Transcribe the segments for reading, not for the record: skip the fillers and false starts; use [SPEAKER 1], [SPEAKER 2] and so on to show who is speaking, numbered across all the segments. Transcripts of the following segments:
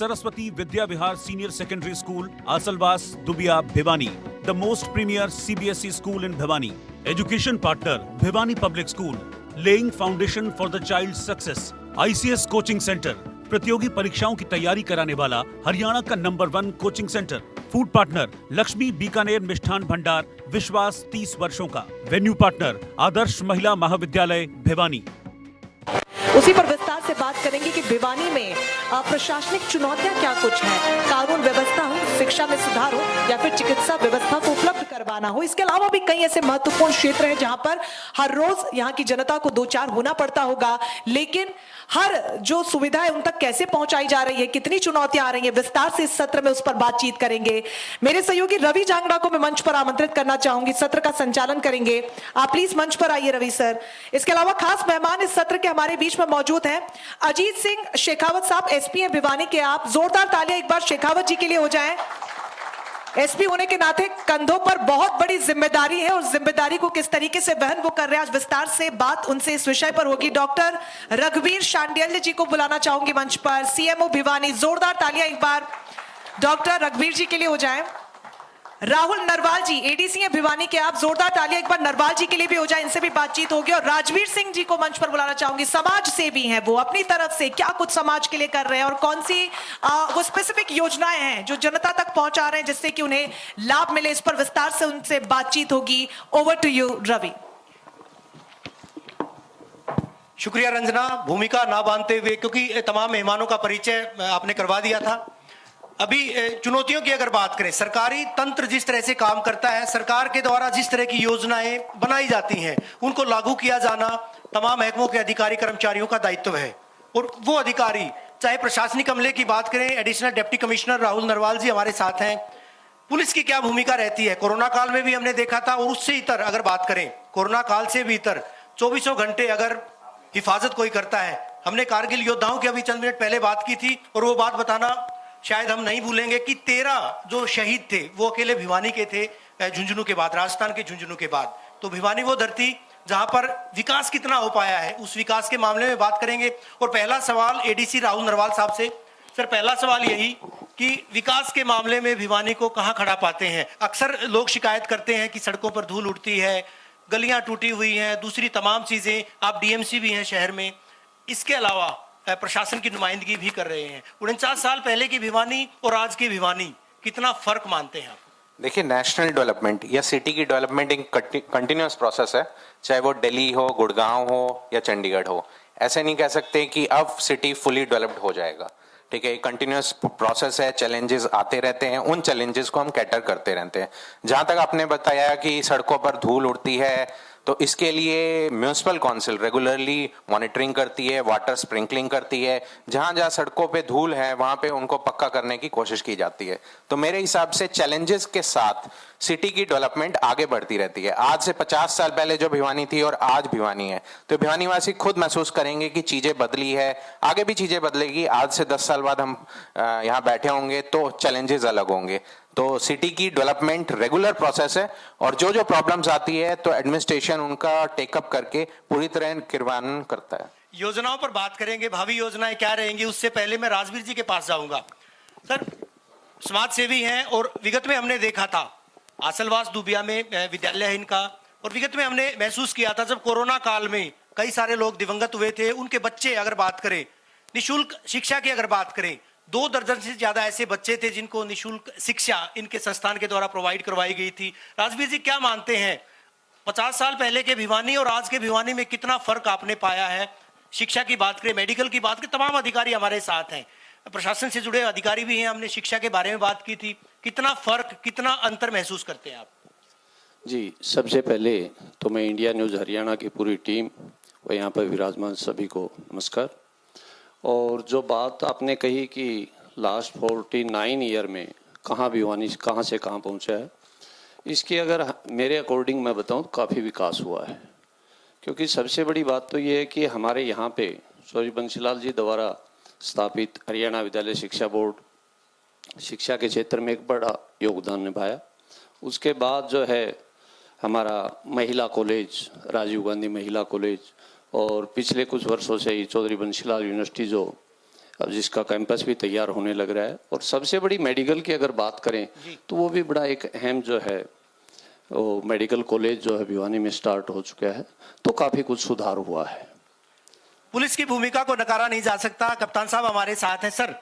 [SPEAKER 1] Saraswati Vidya Vihar Senior Secondary School, Asalwas, Dubia, Bhiwani, the most premier CBSE school in Bhiwani. Education partner, Bhiwani Public School, laying foundation for the child's success. ICS Coaching Center, प्रतियोगी परीक्षाओं की तैयारी कराने वाला हरियाणा का number 1 coaching centre. Food partner, Lakshmi Bikaner Mishthan Bhandar, विश्वास 30 वर्षों का. वेन्यू पार्टनर, आदर्श महिला महाविद्यालय भिवानी.
[SPEAKER 2] उसी पर विस्तार से बात करेंगे कि भिवानी में प्रशासनिक चुनौतियां क्या कुछ हैं, कानून व्यवस्था हो, शिक्षा में सुधार हो या फिर चिकित्सा व्यवस्था को उपलब्ध करवाना हो. इसके अलावा भी कई ऐसे महत्वपूर्ण क्षेत्र हैं जहां पर हर रोज यहां की जनता को दो चार होना पड़ता होगा, लेकिन हर जो सुविधा है उन तक कैसे पहुंचाई जा रही है, कितनी चुनौतियां आ रही हैं, विस्तार से इस सत्र में उस पर बातचीत करेंगे. मेरे सहयोगी रवि जांगड़ा को मैं मंच पर आमंत्रित करना चाहूंगी, सत्र का संचालन करेंगे. आप प्लीज मंच पर आइए रवि सर. इसके अलावा खास मेहमान इस सत्र के हमारे बीच में मौजूद हैं. अजीत सिंह शेखावत साहब, एसपी हैं भिवानी के. आप जोरदार तालियां एक बार शेखावत जी के लिए हो जाएं. एसपी होने के नाते कंधों पर बहुत बड़ी जिम्मेदारी है और जिम्मेदारी को किस तरीके से वहन वो कर रहे हैं, आज विस्तार से बात उनसे इस विषय पर होगी. डॉक्टर रघुवीर शांडिल्य जी को बुलाना चाहूंगी मंच पर, सीएमओ भिवानी. जोरदार तालियां एक बार डॉक्टर रघुवीर जी के लिए हो जाएं. राहुल नरवाल जी, एडीसी हैं भिवानी के. आप जोरदार तालियां एक बार नरवाल जी के लिए भी हो जाए, इनसे भी बातचीत होगी. और राजवीर सिंह जी को मंच पर बुलाना चाहूंगी. समाज सेवी हैं वो, अपनी तरफ से क्या कुछ समाज के लिए कर रहे हैं और कौन सी वो स्पेसिफिक योजनाएं हैं जो जनता तक पहुंचा रहे हैं जिससे कि उन्हें लाभ मिले. इस पर विस्तार से उनसे बातचीत होगी. Over to you Ravi.
[SPEAKER 3] शुक्रिया रंजना, भूमिका ना बांधते हुए, क्योंकि तमाम मेहमानों का परिचय आपने करवा दिया था. अभी चुनौतियों की अगर बात करें, सरकारी तंत्र जिस तरह से काम करता है, सरकार के द्वारा जिस तरह की योजनाएं बनाई जाती हैं उनको लागू किया जाना तमाम महकमों के अधिकारी कर्मचारियों का दायित्व है. और वो अधिकारी, चाहे प्रशासनिक अमले की बात करें, additional deputy commissioner Rahul Narwal ji हमारे साथ हैं. पुलिस की क्या भूमिका रहती है, कोरोना काल में भी हमने देखा था. और उससे इतर अगर बात करें, कोरोना काल से भी इतर 24 घंटे अगर हिफाजत कोई करता है. हमने कारगिल योद्धाओं की अभी चंद मिनट पहले बात की थी और वो बात बताना शायद हम नहीं भूलेंगे कि 13 जो शहीद थे वो अकेले भिवानी के थे, झुंझुनू के बाद, राजस्थान के झुंझुनू के बाद. तो भिवानी वो धरती जहां पर विकास कितना हो पाया है, उस विकास के मामले में बात करेंगे. और पहला सवाल एडीसी राहुल नरवाल साहब से. सर, पहला सवाल यही कि विकास के मामले में भिवानी को कहां खड़ा पाते हैं. अक्सर लोग शिकायत करते हैं कि सड़कों पर धूल उड़ती है, गलियां टूटी हुई हैं, दूसरी तमाम चीजें. आप डीएमसी भी हैं शहर में, इसके अलावा प्रशासन की नुमाइंदगी भी कर रहे हैं. 49 साल पहले की भिवानी और आज की भिवानी, कितना फर्क मानते हैं आप?
[SPEAKER 4] देखिए, नेशनल डेवलपमेंट या सिटी की डेवलपमेंट एक कंटिन्यूस प्रोसेस है, चाहे वो दिल्ली हो, गुड़गांव हो या चंडीगढ़ हो. ऐसे नहीं कह सकते कि अब सिटी फुली डेवलप्ड हो जाएगा. ठीक है, कंटिन्यूस प्रोसेस है, चैलेंजेस आते रहते हैं, उन चैलेंजेस को हम कैटर करते रहते हैं. जहां तक आपने बताया कि सड़कों पर धूल उड़ती है, तो इसके लिए म्यूनिसिपल काउंसिल रेगुलरली मॉनिटरिंग करती है, वाटर स्प्रिंकलिंग करती है. जहां जहां सड़कों पे धूल है वहां पे उनको पक्का करने की कोशिश की जाती है. तो मेरे हिसाब से चैलेंजेस के साथ सिटी की डेवलपमेंट आगे बढ़ती रहती है. आज से 50 साल पहले जो भिवानी थी और आज भिवानी है, तो भिवानी वासी खुद महसूस करेंगे कि चीजें बदली है, आगे भी चीजें बदलेगी. आज से 10 साल बाद हम यहाँ बैठे होंगे तो चैलेंजेस अलग होंगे. तो सिटी की डेवलपमेंट रेगुलर प्रोसेस है और जो जो प्रॉब्लम्स आती है तो एडमिनिस्ट्रेशन उनका टेकअप करके पूरी तरह क्रियान्वयन करता है.
[SPEAKER 3] योजनाओं पर बात करेंगे, भावी योजनाएं क्या रहेंगी. उससे पहले मैं राजवीर जी के पास जाऊंगा. सर, समाज सेवी हैं और विगत में हमने देखा था आसलवास दुबिया में विद्यालय है इनका, और विगत में हमने महसूस किया था जब कोरोना काल में कई सारे लोग दिवंगत हुए थे, उनके बच्चे अगर बात करें, निःशुल्क शिक्षा की अगर बात करें, 2 दर्जन से ज्यादा ऐसे बच्चे थे जिनको निःशुल्क शिक्षा इनके संस्थान के द्वारा प्रोवाइड करवाई गई थी. राजवीर जी, क्या मानते हैं 50 साल पहले के भिवानी और आज के भिवानी में कितना फर्क आपने पाया है? शिक्षा की बात करें, मेडिकल की बात करें, तमाम अधिकारी हमारे साथ हैं, प्रशासन से जुड़े अधिकारी भी हैं, हमने शिक्षा के बारे में बात की थी. कितना फर्क, कितना अंतर महसूस करते हैं आप?
[SPEAKER 5] जी, सबसे पहले तो मैं इंडिया न्यूज़ हरियाणा की पूरी टीम और यहाँ पर विराजमान सभी को नमस्कार. और जो बात आपने कही कि लास्ट 49 ईयर में कहाँ भिवानी कहाँ से कहाँ पहुँचा है, इसकी अगर मेरे अकॉर्डिंग मैं बताऊँ तो काफ़ी विकास हुआ है. क्योंकि सबसे बड़ी बात तो ये है कि हमारे यहाँ पे सूर्य बंसीलाल जी द्वारा स्थापित हरियाणा विद्यालय शिक्षा बोर्ड शिक्षा के क्षेत्र में एक बड़ा योगदान निभाया. उसके बाद जो है हमारा महिला कॉलेज, राजीव गांधी महिला कॉलेज, और पिछले कुछ वर्षों से ही चौधरी बंसीलाल यूनिवर्सिटी जो अब जिसका कैंपस भी तैयार होने लग रहा है। और सबसे बड़ी मेडिकल की अगर बात करें तो वो भी बड़ा एक अहम जो है वो मेडिकल कॉलेज जो है भिवानी में स्टार्ट हो चुका है, तो काफ़ी कुछ सुधार हुआ है।
[SPEAKER 3] पुलिस की भूमिका को नकारा नहीं जा सकता। कप्तान साहब हमारे साथ हैं। सर,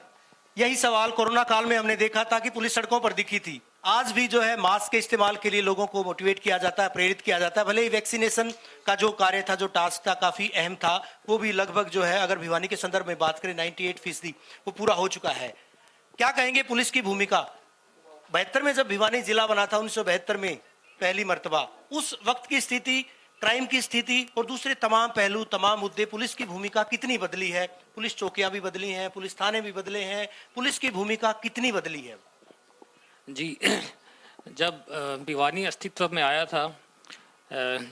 [SPEAKER 3] यही सवाल कोरोना काल में हमने देखा था कि पुलिस सड़कों पर दिखी थी। आज भी जो है मास्क के इस्तेमाल के लिए लोगों को मोटिवेट किया जाता है, प्रेरित किया जाता है। भले ही वैक्सीनेशन का जो कार्य था, जो टास्क था, काफी अहम था, वो भी लगभग जो है अगर भिवानी के संदर्भ में बात करें 98% वो पूरा हो चुका है। क्या कहेंगे पुलिस की भूमिका? 72 में जब भिवानी जिला बना था 1972 में पहली मर्तबा, उस वक्त की स्थिति, क्राइम की स्थिति और दूसरे तमाम पहलू, तमाम मुद्दे, पुलिस की भूमिका कितनी बदली है? पुलिस चौकियां भी बदली हैं, पुलिस थाने भी बदले हैं, पुलिस की भूमिका कितनी बदली है?
[SPEAKER 6] जी, जब भिवानी अस्तित्व में आया था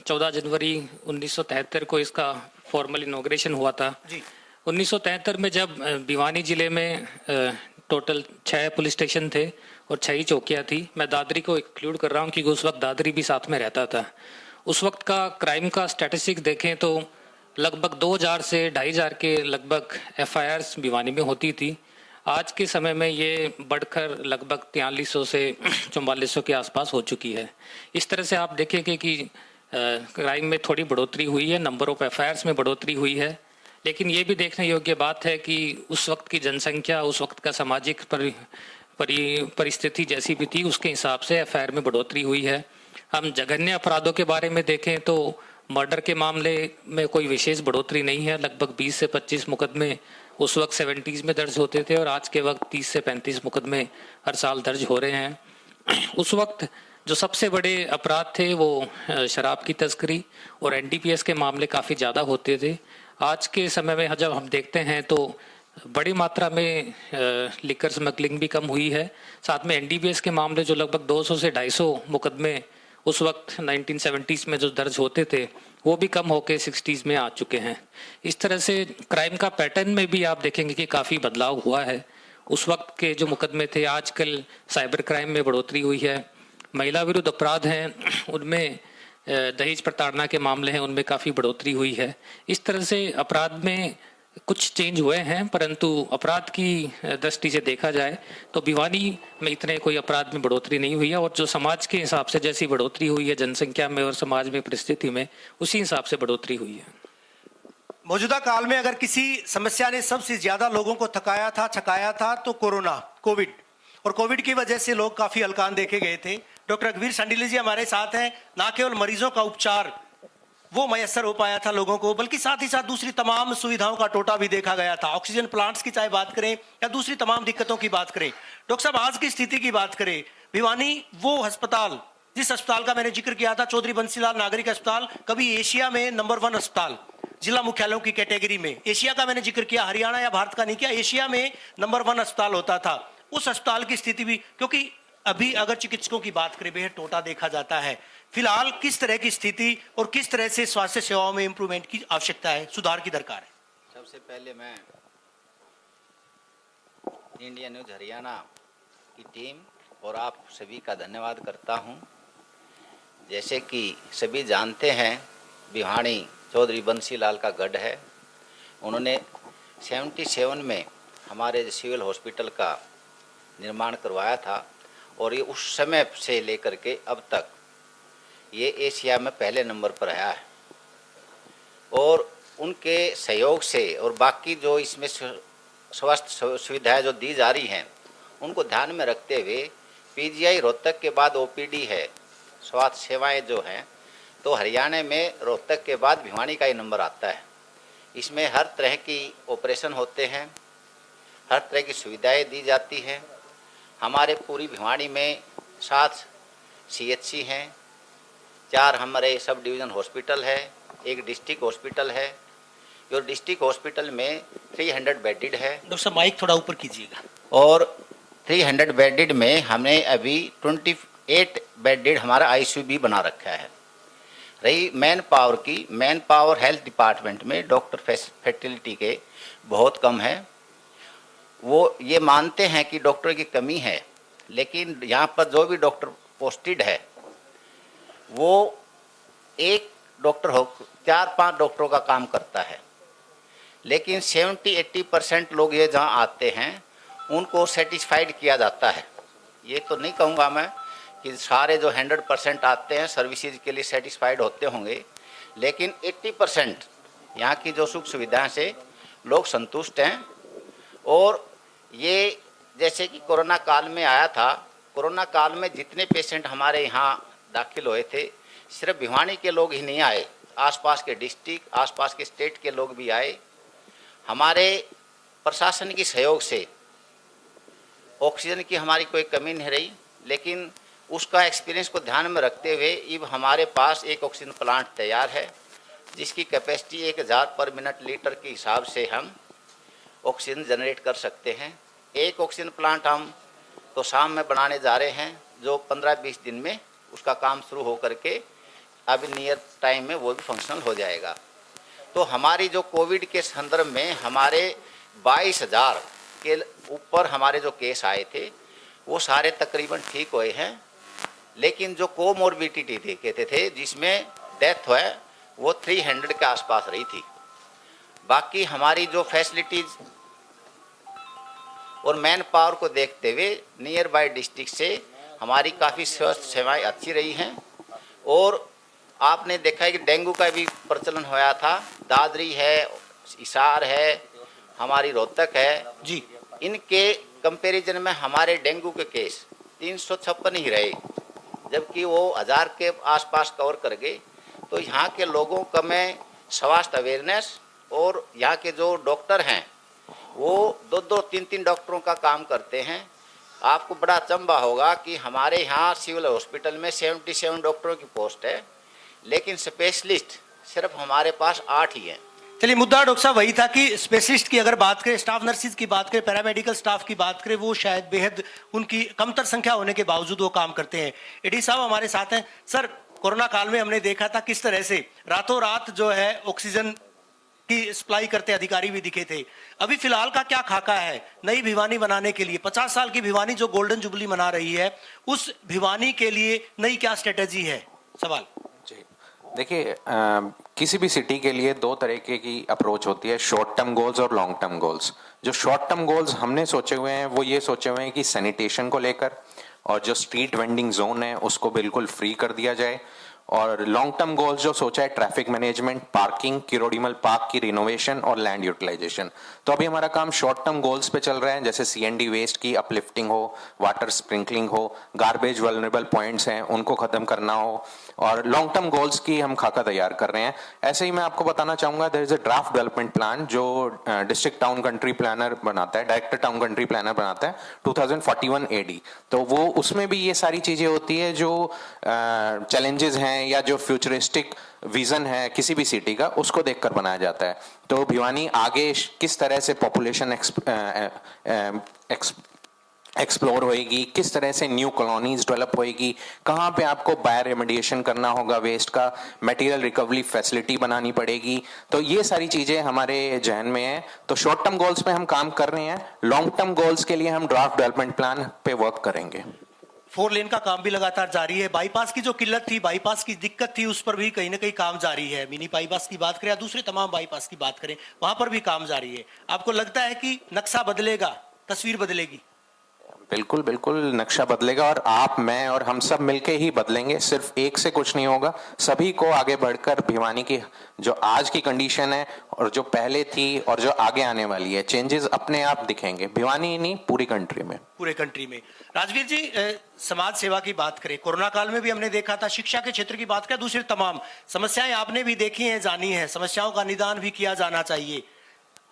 [SPEAKER 6] 14 जनवरी 1973 को इसका फॉर्मल इनॉग्रेशन हुआ था।
[SPEAKER 3] जी।
[SPEAKER 6] 1973 में जब भिवानी जिले में टोटल 6 पुलिस स्टेशन थे और 6 ही चौकियाँ थी। मैं दादरी को इंक्लूड कर रहा हूँ क्योंकि उस वक्त दादरी भी साथ में रहता था। उस वक्त का क्राइम का स्टैटिस्टिक देखें तो लगभग 2000 से 2500 के लगभग FIRs भिवानी में होती थी। आज के समय में ये बढ़कर लगभग 4300 से 4400 के आसपास हो चुकी है। इस तरह से आप देखेंगे कि क्राइम में थोड़ी बढ़ोतरी हुई है, नंबर ऑफ FIRs में बढ़ोतरी हुई है। लेकिन ये भी देखने योग्य बात है कि उस वक्त की जनसंख्या, उस वक्त का सामाजिक परिस्थिति जैसी भी थी, उसके हिसाब से FIR में बढ़ोतरी हुई है। हम जघन्य अपराधों के बारे में देखें तो मर्डर के मामले में कोई विशेष बढ़ोतरी नहीं है। लगभग 20 से 25 मुकदमे उस वक्त 70s में दर्ज होते थे और आज के वक्त 30 से 35 मुकदमे हर साल दर्ज हो रहे हैं। उस वक्त जो सबसे बड़े अपराध थे वो शराब की तस्करी और NDPS के मामले काफ़ी ज़्यादा होते थे। आज के समय में जब हम देखते हैं तो बड़ी मात्रा में लिकर स्मगलिंग भी कम हुई है। साथ में NDPS के मामले जो लगभग 200 से 250 मुकदमे उस वक्त 1970s में जो दर्ज होते थे वो भी कम होकर 60s में आ चुके हैं। इस तरह से क्राइम का पैटर्न में भी आप देखेंगे कि काफ़ी बदलाव हुआ है। उस वक्त के जो मुकदमे थे, आजकल साइबर क्राइम में बढ़ोतरी हुई है। महिला विरुद्ध अपराध हैं उनमें, दहेज प्रताड़ना के मामले हैं उनमें काफ़ी बढ़ोतरी हुई है। इस तरह से अपराध में कुछ चेंज हुए हैं, परंतु अपराध की दृष्टि से देखा जाए तो भिवानी में इतने कोई अपराध में बढ़ोतरी नहीं हुई है। और जो समाज के हिसाब से जैसी बढ़ोतरी हुई है जनसंख्या में और समाज में परिस्थिति में, उसी हिसाब से बढ़ोतरी हुई है।
[SPEAKER 3] मौजूदा काल में अगर किसी समस्या ने सबसे ज्यादा लोगों को थकाया था, छकाया था तो कोविड, और कोविड की वजह से लोग काफी हलकान देखे गए थे। डॉक्टर रघुवीर शांडिल्य जी हमारे साथ हैं। ना केवल मरीजों का उपचार वो मयसर हो पाया था लोगों को, बल्कि साथ ही साथ दूसरी तमाम सुविधाओं का टोटा भी देखा गया था। ऑक्सीजन प्लांट्स की चाहे बात करें या दूसरी तमाम दिक्कतों की बात करें। डॉक्टर साहब, आज की स्थिति की बात करें, भिवानी वो अस्पताल, जिस अस्पताल का मैंने जिक्र किया था, चौधरी बंसीलाल नागरिक अस्पताल, कभी एशिया में नंबर 1 अस्पताल जिला मुख्यालयों की कैटेगरी में, एशिया का मैंने जिक्र किया, हरियाणा या भारत का नहीं किया, एशिया में नंबर 1 अस्पताल होता था। उस अस्पताल की स्थिति भी, क्योंकि अभी अगर चिकित्सकों की बात करें बेहद टोटा देखा जाता है। फिलहाल किस तरह की स्थिति और किस तरह से स्वास्थ्य सेवाओं में इंप्रूवमेंट की आवश्यकता है, सुधार की दरकार है?
[SPEAKER 7] सबसे पहले मैं इंडिया न्यूज हरियाणा की टीम और आप सभी का धन्यवाद करता हूं। जैसे कि सभी जानते हैं, भिवानी चौधरी बंसीलाल का गढ़ है। उन्होंने 77 में हमारे सिविल हॉस्पिटल का निर्माण करवाया था और ये उस समय से लेकर के अब तक ये एशिया में पहले नंबर पर आया है। और उनके सहयोग से और बाकी जो इसमें स्वास्थ्य सुविधाएं जो दी जा रही हैं उनको ध्यान में रखते हुए PGI रोहतक के बाद OPD है, स्वास्थ्य सेवाएं जो हैं, तो हरियाणा में रोहतक के बाद भिवानी का ही नंबर आता है। इसमें हर तरह की ऑपरेशन होते हैं, हर तरह की सुविधाएं दी जाती हैं। हमारे पूरी भिवानी में 7 CHC हैं, 4 हमारे सब डिवीज़न हॉस्पिटल है, 1 डिस्ट्रिक्ट हॉस्पिटल है। जो डिस्ट्रिक्ट हॉस्पिटल में 300 बेडेड है।
[SPEAKER 3] डॉक्टर साहब माइक थोड़ा ऊपर कीजिएगा।
[SPEAKER 7] और 300 बेडेड में हमने अभी 28 बेडेड हमारा ICU भी बना रखा है। रही मैन पावर की, मैन पावर हेल्थ डिपार्टमेंट में डॉक्टर फैसिलिटी के बहुत कम है। वो ये मानते हैं कि डॉक्टर की कमी है, लेकिन यहाँ पर जो भी डॉक्टर पोस्टेड है वो एक डॉक्टर हो 4-5 डॉक्टरों का काम करता है। लेकिन 70-80% लोग ये जहाँ आते हैं उनको सेटिस्फाइड किया जाता है। ये तो नहीं कहूँगा मैं कि सारे जो 100% आते हैं सर्विसेज के लिए सेटिस्फाइड होते होंगे, लेकिन 80% यहाँ की जो सुख सुविधाएं से लोग संतुष्ट हैं। और ये जैसे कि कोरोना काल में आया था, कोरोना काल में जितने पेशेंट हमारे यहाँ दाखिल हुए थे, सिर्फ भिवानी के लोग ही नहीं आए, आसपास के डिस्ट्रिक्ट, आसपास के स्टेट के लोग भी आए। हमारे प्रशासन की सहयोग से ऑक्सीजन की हमारी कोई कमी नहीं रही, लेकिन उसका एक्सपीरियंस को ध्यान में रखते हुए अब हमारे पास एक ऑक्सीजन प्लांट तैयार है जिसकी कैपेसिटी 1000 पर मिनट लीटर के हिसाब से हम ऑक्सीजन जनरेट कर सकते हैं। एक ऑक्सीजन प्लांट हम तो शाम में बनाने जा रहे हैं, जो 15-20 दिन में उसका काम शुरू हो करके अभी नियर टाइम में वो भी फंक्शनल हो जाएगा। तो हमारी जो कोविड के संदर्भ में हमारे 22,000 के ऊपर हमारे जो केस आए थे वो सारे तकरीबन ठीक हुए हैं, लेकिन जो कोमोर्बिडिटी कहते थे जिसमें डेथ हुआ वो 300 के आसपास रही थी। बाकी हमारी जो फैसिलिटीज और मैन पावर को देखते हुए नियर बाय डिस्ट्रिक्ट से हमारी काफ़ी स्वास्थ्य सेवाएं अच्छी रही हैं। और आपने देखा है कि डेंगू का भी प्रचलन होया था, दादरी है, हिसार है, हमारी रोहतक है
[SPEAKER 3] जी,
[SPEAKER 7] इनके कंपैरिजन में हमारे डेंगू के केस 356 ही रहे, जबकि वो 1000 के आसपास कवर कर गए। तो यहाँ के लोगों का में स्वास्थ्य अवेयरनेस और यहाँ के जो डॉक्टर हैं वो 2-2, 3-3 डॉक्टरों का काम करते हैं। आपको बड़ा अचंभा होगा कि हमारे यहाँ सिविल हॉस्पिटल में 77 डॉक्टरों की पोस्ट है, लेकिन स्पेशलिस्ट सिर्फ हमारे पास 8 ही हैं।
[SPEAKER 3] चलिए, मुद्दा डॉक्टर साहब वही था कि स्पेशलिस्ट की अगर बात करें, स्टाफ नर्सिस की बात करें, पैरामेडिकल स्टाफ की बात करें, वो शायद बेहद उनकी कमतर संख्या होने के बावजूद वो काम करते हैं। एडी साहब हमारे साथ हैं। सर, कोरोना काल में हमने देखा था किस तरह से रातों रात जो है ऑक्सीजन की सप्लाई करते अधिकारी भी दिखे थे। अभी फिलहाल का क्या खाका है नई भिवानी बनाने के लिए? 50 साल की भिवानी जो गोल्डन जुबली मना रही है, उस भिवानी के लिए नई क्या स्ट्रेटेजी है? सवाल
[SPEAKER 4] जी, देखिए, किसी भी सिटी के लिए 2 तरीके की अप्रोच होती है, शॉर्ट टर्म गोल्स और लॉन्ग टर्म गोल्स। जो शॉर्ट टर्म गोल्स हमने सोचे हुए हैं वो ये सोचे हुए हैं कि सैनिटेशन को लेकर और जो स्ट्रीट वेंडिंग जोन है उसको बिल्कुल फ्री कर दिया जाए। और लॉन्ग टर्म गोल्स जो सोचा है, traffic management, parking, Kirorimal park की रिनोवेशन और लैंड यूटिलाइजेशन। तो अभी हमारा काम शॉर्ट टर्म गोल्स पे चल रहा है, जैसे CND वेस्ट की अपलिफ्टिंग हो, वाटर स्प्रिंकलिंग हो, गार्बेज वल्नरेबल पॉइंट्स हैं उनको खत्म करना हो, और लॉन्ग टर्म गोल्स की हम खाका तैयार कर रहे हैं। ऐसे ही मैं आपको बताना चाहूंगा, there is a draft development plan जो डिस्ट्रिक्ट टाउन कंट्री प्लानर बनाता है, डायरेक्टर टाउन कंट्री प्लानर बनाता है 2041 AD। तो वो उसमें भी ये सारी चीजें होती है जो चैलेंजेस हैं या जो फ्यूचरिस्टिक विजन है किसी भी सिटी का, उसको देखकर बनाया जाता है। तो भिवानी आगे किस तरह से पॉपुलेशन एक्सप्लोर होएगी, किस तरह से न्यू कॉलोनीज डेवलप होएगी, कहाँ पे आपको बायो रेमेडिएशन करना होगा, वेस्ट का मटेरियल रिकवरी फैसिलिटी बनानी पड़ेगी, तो ये सारी चीजें हमारे जहन में है। तो शॉर्ट टर्म गोल्स पे हम काम कर रहे हैं, लॉन्ग टर्म गोल्स के लिए हम ड्राफ्ट डेवलपमेंट प्लान पे वर्क करेंगे।
[SPEAKER 3] 4 लेन का काम भी लगातार जारी है। बाईपास की जो किल्लत थी, बाईपास की दिक्कत थी, उस पर भी कहीं ना कहीं काम जारी है। मिनी बाईपास की बात करें या दूसरे तमाम बाईपास की बात करें, वहां पर भी काम जारी है। आपको लगता है कि नक्शा बदलेगा, तस्वीर बदलेगी?
[SPEAKER 4] बिल्कुल बिल्कुल, नक्शा बदलेगा और आप, मैं और हम सब मिलके ही बदलेंगे। सिर्फ एक से कुछ नहीं होगा, सभी को आगे बढ़कर भिवानी की जो आज की कंडीशन है और जो पहले थी और जो आगे आने वाली है, चेंजेस अपने आप दिखेंगे, भिवानी ही नहीं पूरी कंट्री में।
[SPEAKER 3] पूरे कंट्री में। राजवीर जी, समाज सेवा की बात करें, कोरोना काल में भी हमने देखा था, शिक्षा के क्षेत्र की बात करें, दूसरी तमाम समस्याएं आपने भी देखी हैं, जानी है, समस्याओं का निदान भी किया जाना चाहिए।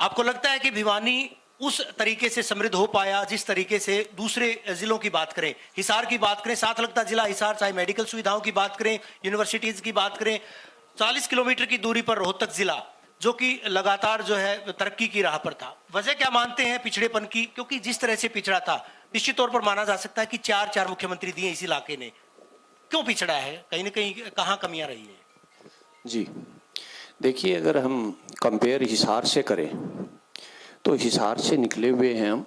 [SPEAKER 3] आपको लगता है कि भिवानी उस तरीके से समृद्ध हो पाया जिस तरीके से दूसरे जिलों की बात करें, हिसार की बात करें, साथ लगता जिला हिसार, चाहे मेडिकल सुविधाओं की बात करें, यूनिवर्सिटीज की बात करें, 40 किलोमीटर की दूरी पर रोहतक जिला जो कि लगातार जो है तरक्की की राह पर था, वजह क्या मानते हैं पिछड़ेपन की? क्योंकि जिस तरह से पिछड़ा था, निश्चित तौर पर माना जा सकता है कि 4 मुख्यमंत्री दिए इस इलाके ने, क्यों पिछड़ा है? कहीं ना कहीं कहाँ कमियां रही है?
[SPEAKER 5] जी देखिए, अगर हम कंपेयर हिसार से करें तो हिसार से निकले हुए हैं हम,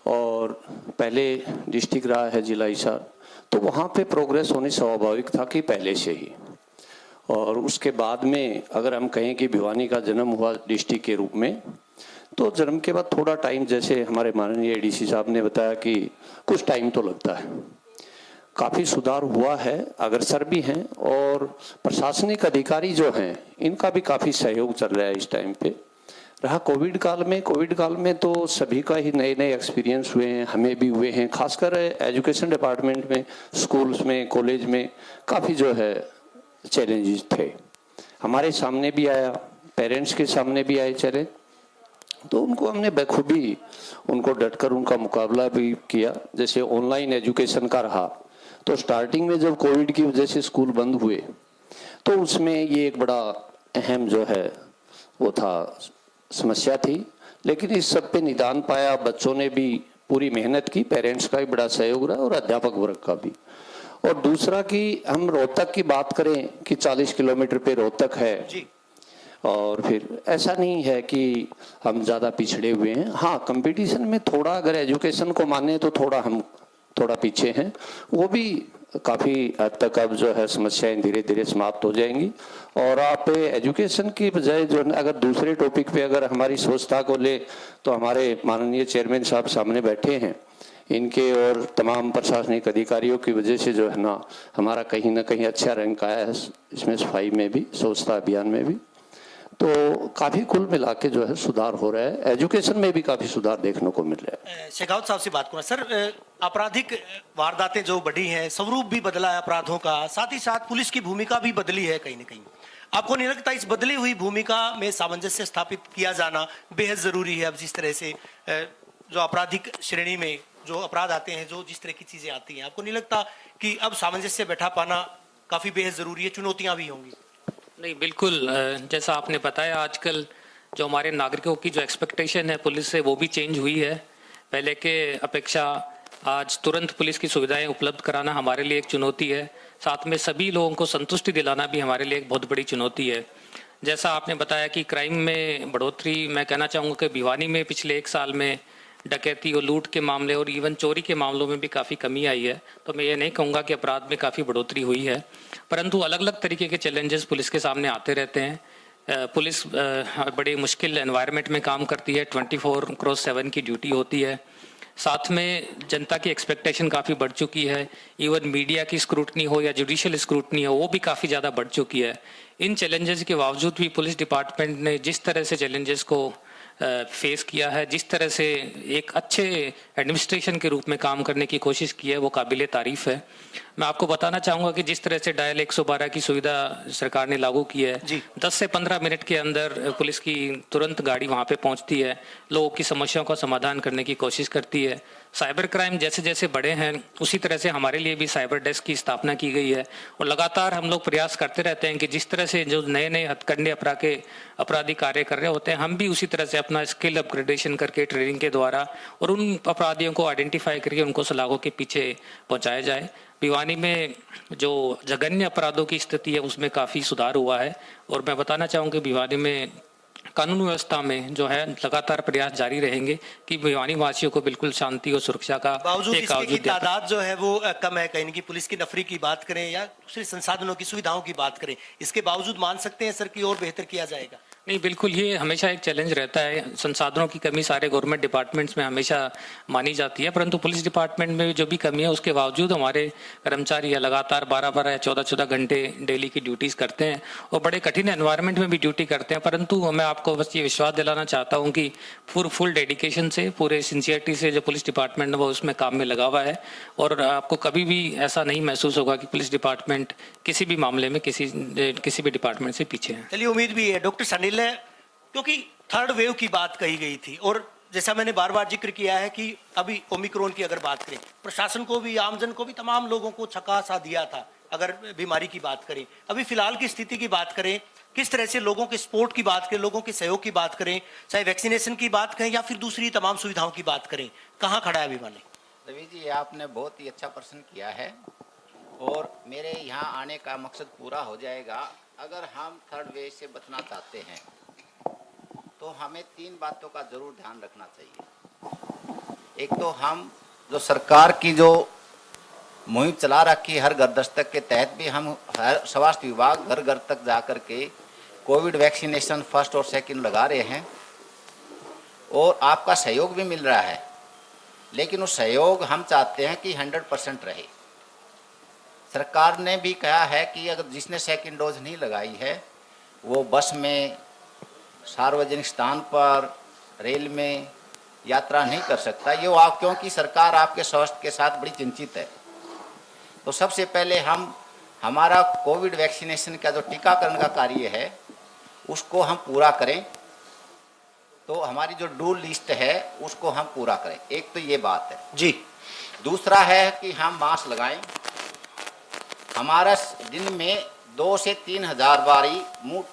[SPEAKER 5] और पहले डिस्ट्रिक्ट रहा है जिला हिसार, तो वहाँ पे प्रोग्रेस होनी स्वाभाविक था कि पहले से ही। और उसके बाद में अगर हम कहें कि भिवानी का जन्म हुआ डिस्ट्रिक्ट के रूप में, तो जन्म के बाद थोड़ा टाइम, जैसे हमारे माननीय एडीसी साहब ने बताया कि कुछ टाइम तो लगता है। काफ़ी सुधार हुआ है, अग्रसर भी हैं, और प्रशासनिक अधिकारी जो हैं इनका भी काफ़ी सहयोग चल रहा है इस टाइम पे। रहा कोविड काल में तो सभी का ही नए नए एक्सपीरियंस हुए हैं, हमें भी हुए हैं, खासकर एजुकेशन डिपार्टमेंट में, स्कूल्स में, कॉलेज में काफ़ी जो है चैलेंजेस थे, हमारे सामने भी आया, पेरेंट्स के सामने भी आए चैलेंज, तो उनको हमने बखूबी उनको डटकर उनका मुकाबला भी किया। जैसे ऑनलाइन एजुकेशन का रहा, तो स्टार्टिंग में जब कोविड की वजह से स्कूल बंद हुए तो उसमें ये एक बड़ा अहम जो है वो था, समस्या थी, लेकिन इस सब पे निदान पाया, बच्चों ने भी पूरी मेहनत की, पेरेंट्स का भी बड़ा सहयोग रहा और अध्यापक वर्ग का भी। और दूसरा कि हम रोहतक की बात करें कि 40 किलोमीटर पे रोहतक है
[SPEAKER 3] जी।
[SPEAKER 5] और फिर ऐसा नहीं है कि हम ज़्यादा पिछड़े हुए हैं। हाँ, कंपटीशन में थोड़ा अगर एजुकेशन को माने तो थोड़ा हम थोड़ा पीछे हैं, वो भी काफ़ी हद तक अब जो है समस्याएं धीरे धीरे समाप्त हो जाएंगी। और आप एजुकेशन की बजाय जो है अगर दूसरे टॉपिक पे अगर हमारी स्वच्छता को ले तो हमारे माननीय चेयरमैन साहब सामने बैठे हैं, इनके और तमाम प्रशासनिक अधिकारियों की वजह से जो है ना हमारा कहीं ना कहीं अच्छा रैंक आया है इसमें, सफाई में भी, स्वच्छता अभियान में भी। तो काफ़ी कुल मिला के जो है सुधार हो रहा है, एजुकेशन में भी काफ़ी सुधार देखने को मिल रहा है।
[SPEAKER 3] शेखावत साहब से बात करूँ सर, आपराधिक वारदातें जो बढ़ी हैं, स्वरूप भी बदला है अपराधों का, साथ ही साथ पुलिस की भूमिका भी बदली है कहीं ना कहीं। आपको नहीं लगता इस बदली हुई भूमिका में सामंजस्य स्थापित किया जाना बेहद जरूरी है? अब जिस तरह से जो आपराधिक श्रेणी में जो अपराध आते हैं, जो जिस तरह की चीजें आती हैं, आपको नहीं लगता कि अब सामंजस्य बैठा पाना काफी बेहद जरूरी है? चुनौतियां भी होंगी।
[SPEAKER 6] नहीं, बिल्कुल, जैसा आपने बताया, आजकल जो हमारे नागरिकों की जो एक्सपेक्टेशन है पुलिस से वो भी चेंज हुई है। पहले के अपेक्षा आज तुरंत पुलिस की सुविधाएं उपलब्ध कराना हमारे लिए एक चुनौती है, साथ में सभी लोगों को संतुष्टि दिलाना भी हमारे लिए एक बहुत बड़ी चुनौती है। जैसा आपने बताया कि क्राइम में बढ़ोतरी, मैं कहना चाहूँगा कि भिवानी में पिछले 1 साल में डकैती और लूट के मामले और इवन चोरी के मामलों में भी काफ़ी कमी आई है। तो मैं ये नहीं कहूँगा कि अपराध में काफ़ी बढ़ोतरी हुई है, परंतु अलग अलग तरीके के चैलेंजेस पुलिस के सामने आते रहते हैं। पुलिस बड़े मुश्किल एनवायरनमेंट में काम करती है, 24/7 की ड्यूटी होती है। साथ में जनता की एक्सपेक्टेशन काफ़ी बढ़ चुकी है, इवन मीडिया की स्क्रूटनी हो या जुडिशियल स्क्रूटनी हो, वो भी काफ़ी ज़्यादा बढ़ चुकी है। इन चैलेंजेस के बावजूद भी पुलिस डिपार्टमेंट ने जिस तरह से चैलेंजेस को फेस किया है, जिस तरह से एक अच्छे एडमिनिस्ट्रेशन के रूप में काम करने की कोशिश की है, वो काबिल तारीफ है। मैं आपको बताना चाहूँगा कि जिस तरह से डायल 112 की सुविधा सरकार ने लागू की है, 10 से 15 मिनट के अंदर पुलिस की तुरंत गाड़ी वहाँ पे पहुँचती है, लोगों की समस्याओं का समाधान करने की कोशिश करती है। साइबर क्राइम जैसे जैसे बढ़े हैं उसी तरह से हमारे लिए भी साइबर डेस्क की स्थापना की गई है, और लगातार हम लोग प्रयास करते रहते हैं कि जिस तरह से जो नए नए हथकंडे अपराधी कार्य कर रहे होते हैं, हम भी उसी तरह से अपना स्किल अपग्रेडेशन करके ट्रेनिंग के द्वारा और उन अपराधियों को आइडेंटिफाई करके उनको सलाखों के पीछे पहुंचाया जाए। भिवानी में जो जघन्य अपराधों की स्थिति है उसमें काफ़ी सुधार हुआ है, और मैं बताना चाहूँगा भिवानी में कानून व्यवस्था में जो है लगातार प्रयास जारी रहेंगे कि भिवानी वासियों को बिल्कुल शांति और सुरक्षा का
[SPEAKER 3] बावजूद इसके की तादाद जो है वो कम है, कहीं की पुलिस की नफरी की बात करें या दूसरे संसाधनों की सुविधाओं की बात करें, इसके बावजूद मान सकते हैं सर कि और बेहतर किया जाएगा?
[SPEAKER 6] नहीं, बिल्कुल, ये हमेशा एक चैलेंज रहता है। संसाधनों की कमी सारे गवर्नमेंट डिपार्टमेंट्स में हमेशा मानी जाती है, परंतु पुलिस डिपार्टमेंट में जो भी कमी है उसके बावजूद हमारे कर्मचारी लगातार 12-12 या 14-14 घंटे डेली की ड्यूटीज करते हैं और बड़े कठिन एनवायरनमेंट में भी ड्यूटी करते हैं। परंतु मैं आपको बस ये विश्वास दिलाना चाहता हूँ कि फुल डेडिकेशन से, पूरे सिंसियरिटी से जो पुलिस डिपार्टमेंट है वो उसमें काम में लगा हुआ है, और आपको कभी भी ऐसा नहीं महसूस होगा कि पुलिस डिपार्टमेंट किसी भी मामले में किसी भी डिपार्टमेंट से पीछे है।
[SPEAKER 3] चलिए, उम्मीद भी है डॉक्टर सनील, क्योंकि थर्ड वेव की बात कही गई थी और जैसा मैंने बार बार जिक्र किया है कि अभी ओमिक्रॉन की अगर बात करें, प्रशासन को भी, आमजन को भी, तमाम लोगों को छक्का सा दिया था अगर बीमारी की बात करें। अभी फिलहाल की स्थिति की बात करें, किस तरह से लोगों के सपोर्ट की बात करें, लोगों के सहयोग की बात करें, चाहे वैक्सीनेशन की बात करें या फिर दूसरी तमाम सुविधाओं की बात करें, कहाँ खड़ा है भिवानी?
[SPEAKER 7] रवि जी, आपने बहुत ही अच्छा प्रश्न किया है और मेरे यहाँ आने का मकसद पूरा हो जाएगा। अगर हम थर्ड वेव से बचना चाहते हैं तो हमें 3 बातों का जरूर ध्यान रखना चाहिए। एक तो हम जो सरकार की जो मुहिम चला रखी हर घर दस्तक के तहत भी हम हर स्वास्थ्य विभाग घर घर तक जाकर के कोविड वैक्सीनेशन फर्स्ट और सेकंड लगा रहे हैं और आपका सहयोग भी मिल रहा है, लेकिन उस सहयोग हम चाहते हैं कि 100% रहे। सरकार ने भी कहा है कि अगर जिसने सेकंड डोज नहीं लगाई है वो बस में, सार्वजनिक स्थान पर, रेल में यात्रा नहीं कर सकता। ये आप क्योंकि सरकार आपके स्वास्थ्य के साथ बड़ी चिंतित है। तो सबसे पहले हम हमारा कोविड वैक्सीनेशन का जो टीकाकरण का कार्य है उसको हम पूरा करें, तो हमारी जो डू लिस्ट है उसको हम पूरा करें। एक तो ये बात है
[SPEAKER 3] जी।
[SPEAKER 7] दूसरा है कि हम मास्क लगाएं। हमारा दिन में 2 से 3 हज़ार बारी मुंह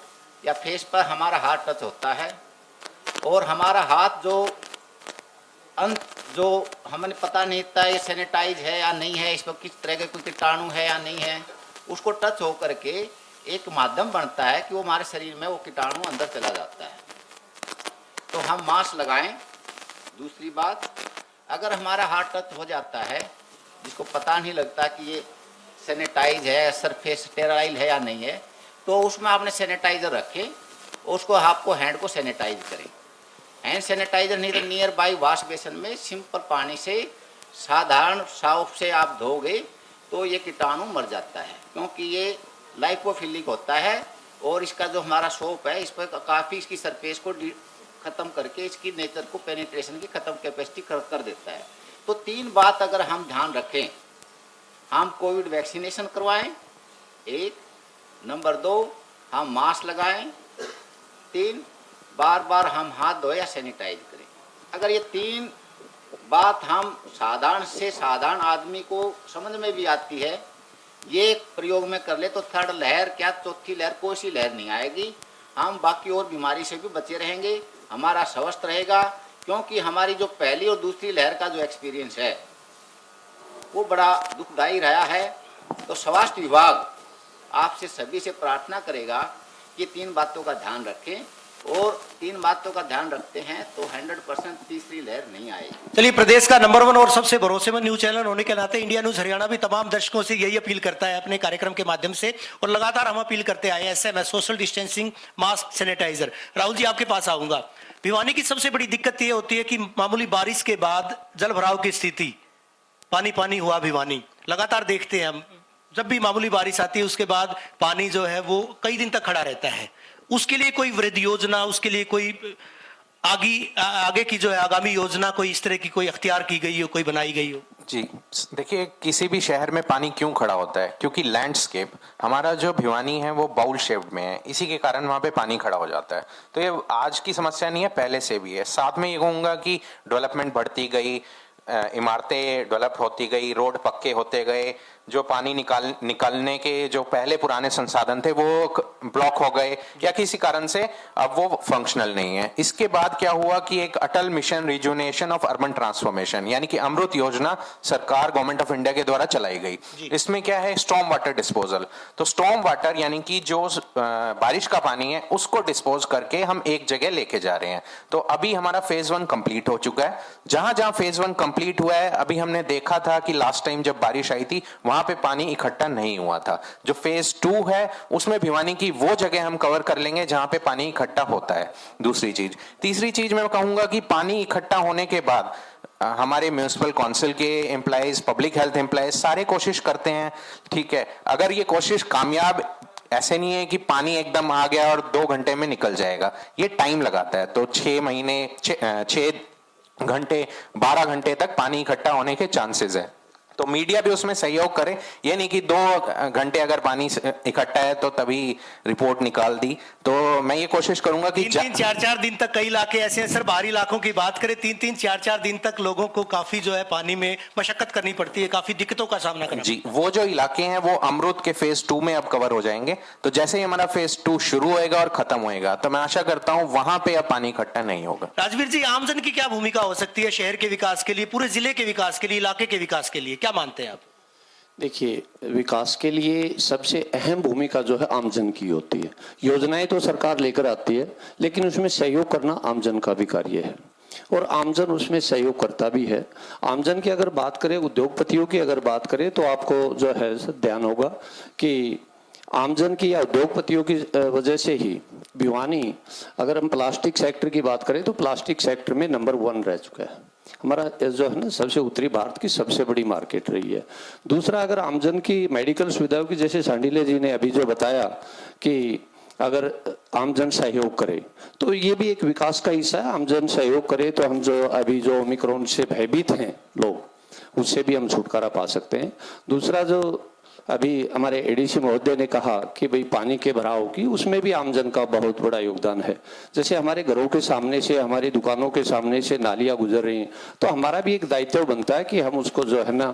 [SPEAKER 7] या फेस पर हमारा हाथ टच होता है और हमारा हाथ जो हमें पता नहीं था ये सैनिटाइज है या नहीं है, इस पर किस तरह के कोई कीटाणु है या नहीं है, उसको टच हो करके एक माध्यम बनता है कि वो हमारे शरीर में वो कीटाणु अंदर चला जाता है। तो हम मास्क लगाएं। दूसरी बात, अगर हमारा हाथ टच हो जाता है जिसको पता नहीं लगता कि ये सैनिटाइज है, सरफेस स्टेराइल है या नहीं है, तो उसमें आपने सैनिटाइजर रखें, उसको आपको हैंड को सैनिटाइज करें। हैंड सैनिटाइजर नहीं तो नियर बाई वॉश बेसन में सिंपल पानी से साधारण साफ से आप धोगे तो ये कीटाणु मर जाता है, क्योंकि ये लाइपोफिलिक होता है और इसका जो हमारा सोप है इस पर काफ़ी इसकी सरफेस को ख़त्म करके इसकी नेचर को, पेनिट्रेशन की ख़त्म कैपेसिटी कर देता है। तो 3 बात अगर हम ध्यान रखें, हम कोविड वैक्सीनेशन करवाएं, 1, नंबर 2 हम मास्क लगाएं, 3 बार बार हम हाथ धोए या सैनिटाइज करें। अगर ये 3 बात हम साधारण से साधारण आदमी को समझ में भी आती है, ये प्रयोग में कर ले तो थर्ड लहर क्या चौथी लहर कोई सी लहर नहीं आएगी। हम बाकी और बीमारी से भी बचे रहेंगे, हमारा स्वस्थ रहेगा, क्योंकि हमारी जो पहली और दूसरी लहर का जो एक्सपीरियंस है वो बड़ा दुखदायी रहा है। तो स्वास्थ्य विभाग आपसे सभी से प्रार्थना करेगा कि 3 बातों का ध्यान रखें, और 3 बातों का ध्यान रखते हैं तो 100% तीसरी लहर नहीं आएगी।
[SPEAKER 3] चलिए, प्रदेश का नंबर 1 और सबसे भरोसेमंद न्यूज चैनल होने के नाते इंडिया न्यूज हरियाणा भी तमाम दर्शकों से यही अपील करता है अपने कार्यक्रम के माध्यम से, और लगातार हम अपील करते आए हैं, SMS, social distancing, mask, sanitiser. Rahul ji, आपके पास आऊंगा। भिवानी की सबसे बड़ी दिक्कत ये होती है कि मामूली बारिश के बाद जल भराव की स्थिति, पानी पानी हुआ भिवानी, लगातार देखते हैं हम। जब भी मामूली बारिश आती है उसके बाद पानी जो है वो कई दिन तक खड़ा रहता है। उसके लिए कोई वृद्धि योजना, उसके लिए कोई आगे की जो है आगामी योजना कोई इस तरह की कोई अख्तियार की गई हो, कोई बनाई गई हो?
[SPEAKER 4] जी देखिए, किसी भी शहर में पानी क्यों खड़ा होता है? क्योंकि लैंडस्केप हमारा जो भिवानी है वो बाउल शेप्ड में है, इसी के कारण वहाँ पे पानी खड़ा हो जाता है। तो ये आज की समस्या नहीं है, पहले से भी है। साथ में ये कहूँगा कि डेवलपमेंट बढ़ती गई, इमारतें डेवलप होती गई, रोड पक्के होते गए, जो पानी निकालने के जो पहले पुराने संसाधन थे वो ब्लॉक हो गए या किसी कारण से अब वो फंक्शनल नहीं है। इसके बाद क्या हुआ कि एक अटल मिशन रिजुनेशन ऑफ अर्बन ट्रांसफॉर्मेशन यानी कि अमृत योजना सरकार गवर्नमेंट ऑफ इंडिया के द्वारा चलाई गई। इसमें क्या है, स्टॉर्म वाटर डिस्पोजल। तो स्टॉर्म वाटर यानी कि जो बारिश का पानी है उसको डिस्पोज करके हम एक जगह लेके जा रहे हैं। तो अभी हमारा फेज 1 कंप्लीट हो चुका है। जहां जहां फेज 1 कंप्लीट हुआ है, अभी हमने देखा था कि लास्ट टाइम जब बारिश आई थी वहां पे पानी इकट्ठा नहीं हुआ था। जो फेज 2 है उसमें भिवानी की वो जगह हम कवर कर लेंगे जहां पे पानी इकट्ठा होता है। दूसरी चीज, तीसरी चीज मैं कहूंगा कि पानी इकट्ठा होने के बाद हमारे म्युनिसिपल काउंसिल के एम्प्लॉइज, पब्लिक हेल्थ एम्प्लॉइज सारे कोशिश करते हैं, ठीक है। अगर ये कोशिश कामयाब, ऐसे नहीं है कि पानी एकदम आ गया और 2 घंटे में निकल जाएगा, ये टाइम लगाता है। तो 6 महीने, 6 घंटे, 12 घंटे तक पानी इकट्ठा होने के चांसेस है। तो मीडिया भी उसमें सहयोग करे, ये नहीं कि 2 घंटे अगर पानी इकट्ठा है तो तभी रिपोर्ट निकाल दी। तो मैं ये कोशिश करूंगा कि
[SPEAKER 3] 3-4 दिन तक कई इलाके ऐसे हैं सर, बाहरी इलाकों की बात करें, 3-4 दिन तक लोगों को काफी जो है पानी में मशक्कत करनी पड़ती है, काफी दिक्कतों का सामना करना।
[SPEAKER 4] जी, वो जो इलाके हैं वो अमृत के फेज 2 में अब कवर हो जाएंगे। तो जैसे ही हमारा फेज 2 शुरू होएगा और खत्म होएगा तो मैं आशा करता हूं वहां पे अब पानी इकट्ठा नहीं होगा।
[SPEAKER 3] राजवीर जी, आमजन की क्या भूमिका हो सकती है शहर के विकास के लिए, पूरे जिले के विकास के लिए, इलाके के विकास के लिए, क्या मानते हैं आप?
[SPEAKER 5] देखिए, विकास के लिए सबसे अहम भूमिका जो है आमजन की होती है। योजनाएं तो सरकार लेकर आती है, लेकिन उसमें सहयोग करना आमजन का भी कार्य है। और आमजन उसमें सहयोग करता भी है। आमजन की अगर बात करें, उद्योगपतियों की अगर बात करें, तो आपको जो है ध्यान होगा कि आमजन की या उद्योगपतियों की वजह से ही भिवानी, अगर हम प्लास्टिक सेक्टर की बात करें तो प्लास्टिक सेक्टर में नंबर 1 रह चुका है। हमारा जो है ना सबसे उत्तरी भारत की सबसे बड़ी मार्केट रही है। दूसरा, अगर आमजन की मेडिकल सुविधाओं की, जैसे सांडिले जी ने अभी जो बताया कि अगर आमजन सहयोग करे तो ये भी एक विकास का हिस्सा है। आमजन सहयोग करे तो हम जो अभी जो ओमिक्रॉन से भयभीत हैं लोग, उससे भी हम छुटकारा पा सकते हैं। दूसरा, जो अभी हमारे एडीसी महोदय ने कहा कि भाई पानी के भराव की, उसमें भी आमजन का बहुत बड़ा योगदान है। जैसे हमारे घरों के सामने से, हमारी दुकानों के सामने से नालियां गुजर रही हैं, तो हमारा भी एक दायित्व बनता है कि हम उसको जो है ना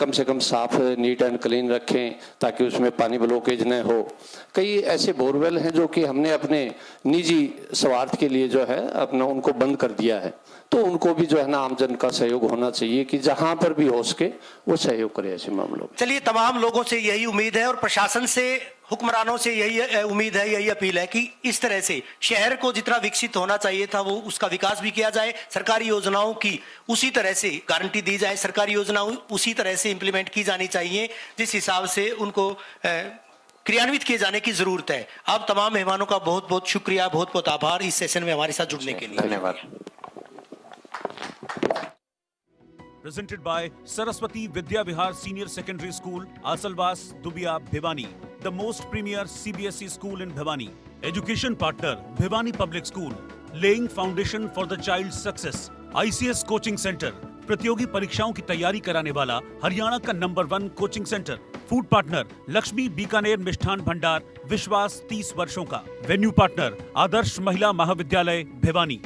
[SPEAKER 5] कम से कम साफ, नीट एंड क्लीन रखें ताकि उसमें पानी ब्लॉकेज न हो। कई ऐसे बोरवेल हैं जो कि हमने अपने निजी स्वार्थ के लिए जो है अपना उनको बंद कर दिया है, तो उनको भी जो है ना आमजन का सहयोग होना चाहिए कि जहां पर भी हो सके वो सहयोग करे ऐसे मामलों में।
[SPEAKER 3] चलिए, तमाम लोगों से यही उम्मीद है और प्रशासन से, हुक्मरानों से यही उम्मीद है, यही अपील है कि इस तरह से शहर को जितना विकसित होना चाहिए था वो उसका विकास भी किया जाए। सरकारी योजनाओं की उसी तरह से गारंटी दी जाए, सरकारी योजनाओं उसी तरह से इंप्लीमेंट की जानी चाहिए जिस हिसाब से उनको क्रियान्वित किए जाने की जरूरत है। आप तमाम मेहमानों का बहुत बहुत शुक्रिया, बहुत बहुत आभार इस सेशन में हमारे साथ जुड़ने के लिए।
[SPEAKER 4] धन्यवाद।
[SPEAKER 1] Presented by Saraswati Vidya Vihar Senior Secondary School, Asalwas, Dubia, Bhiwani, the most premier CBSE school in Bhiwani. Education partner, Bhiwani Public School, laying foundation for the child's success. ICS Coaching Center, प्रतियोगी परीक्षाओं की तैयारी कराने वाला हरियाणा का number 1 coaching centre. Food partner, Lakshmi Bikaner Mishthan Bhandar, विश्वास 30 वर्षों का। वेन्यू पार्टनर, आदर्श महिला महाविद्यालय भिवानी।